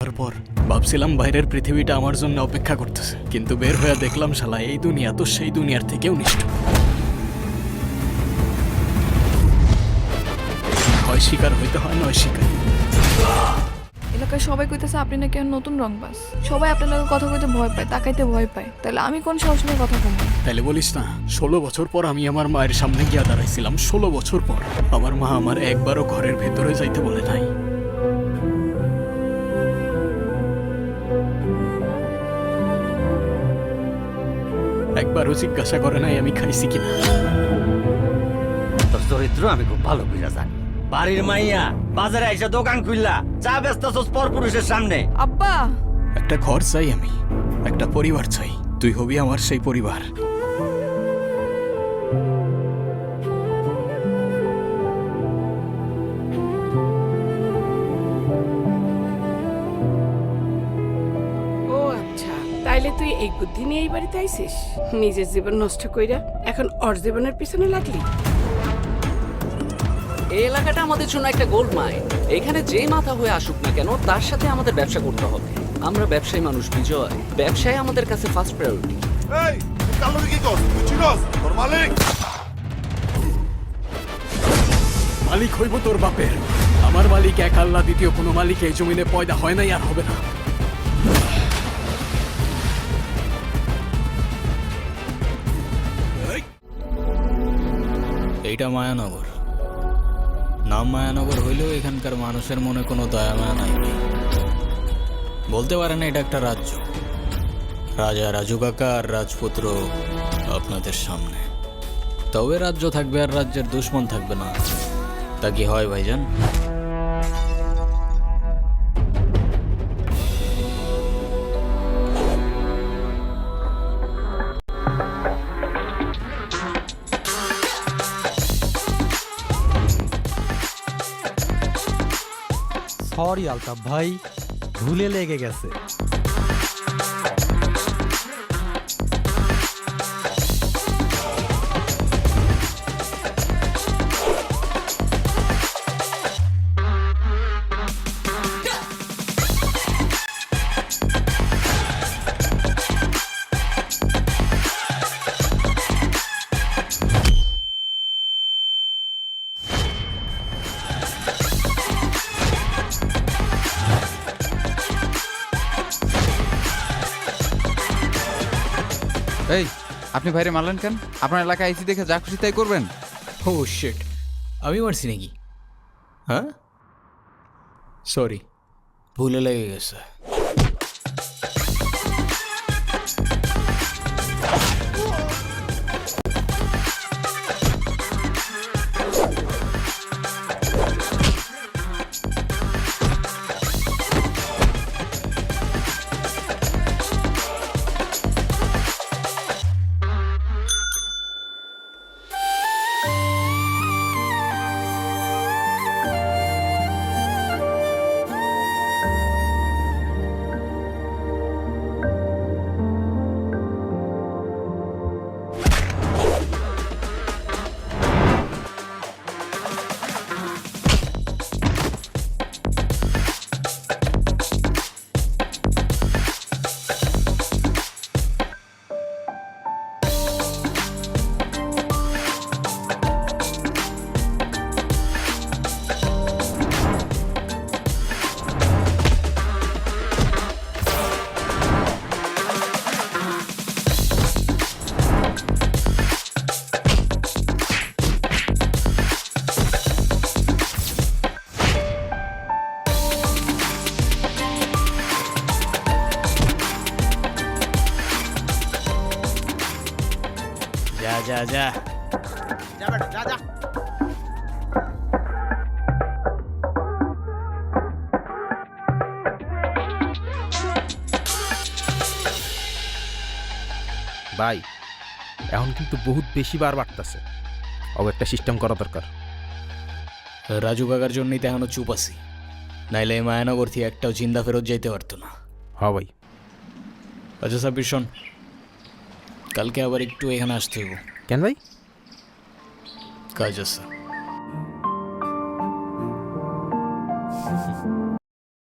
দেখার পর ভাবছিলাম বাইরের পৃথিবীটা আমার জন্য অপেক্ষা করতেছে, কিন্তু বের হয়ে দেখলাম শালা এই দুনিয়া তো সেই দুনিয়ার থেকেও নিষ্ঠুর। হয় শিকার হইতে হয়, নয় শিকার। এলাকায় সবাই কইতেছে আপনি নাকি আর নতুন রংবাজ। সবাই আপনার লগে কথা কইতে ভয় পায়, তাকাইতে ভয় পায়। তাহলে আমি কোন সাহস নিয়ে কথা কমবো? তাইলে বলিস না, 16 বছর পর আমি আমার মায়ের সামনে গিয়া দাঁড়াইছিলাম। 16 বছর পর আমার মা আমার একবারও ঘরের ভেতরে যাইতে বলে নাই। একবারও জিজ্ঞাসা করে নাই আমি খাইছি কিনা। তোর চরিত্র আমি খুব ভালো বুঝা জানি। বাড়ির মাইয়া বাজারে আইসা দোকান খুললা চা বেচতাছস পরপুরুষের সামনে। আব্বা, একটা ঘর চাই আমি, একটা পরিবার চাই। তুই হবি আমার সেই পরিবার। ও আচ্ছা, তাইলে তুই এই বুদ্ধি নিয়ে এই বাড়িতে আইছিস? নিজের জীবন নষ্ট কইরা এখন ওর জীবনের পিছনে লাগলি? এই এলাকাটা আমাদের জন্য একটা গোল্ড মাইন। এখানে যে মাথা হয়ে আসুক না কেন তার সাথে আমাদের ব্যবসা করতে হবে। আমরা ব্যবসায়ী মানুষ বিজয়, ব্যবসায় আমাদের কাছে ফার্স্ট প্রায়োরিটি। এই কালো কি কর তুই চিনস তোর মালিক? মালিক হইব তোর বাপের। আমার মালিক এক আল্লাহ, দ্বিতীয় কোনো মালিক এই জমিনে পয়দা হয় নাই আর হবে না। এইটা মায়ানগর। নাম মায়ানগর হইলেও এখানকার মানুষের মনে কোনো দয়া মায়া নাই। বলতে পারে না এটা একটা রাজ্য। রাজা রাজু কাকা আর রাজপুত্র আপনাদের সামনে। তবে রাজ্য থাকবে আর রাজ্যের দুশ্মন থাকবে না, তা কি হয় ভাইজান? সরি আলতাফ ভাই, ভুলে লেগে গেছে। এই, আপনি বাইরে মারলেন কেন? আপনার এলাকায় আইসি দেখে যা খুশি তাই করবেন? ও শিট, আমি মারছি নাকি? হ্যাঁ, সরি, ভুলে লেগে গেছে। যা যা যা, ভাই এখন কিন্তু বহুত বেশি বার বাড়তেছে, একটা সিস্টেম করা দরকার। রাজু কাকার জন্যই তো এখনো চুপ আছি, নাইলে এই মায়ানগর থেকে একটাও জিন্দা ফেরত যাইতে পারতো না। হ্যাঁ ভাই। আচ্ছা সাব্বির শোন, কালকে আবার একটু এখানে আসতে হইব। কেন ভাই? কাজ আছে।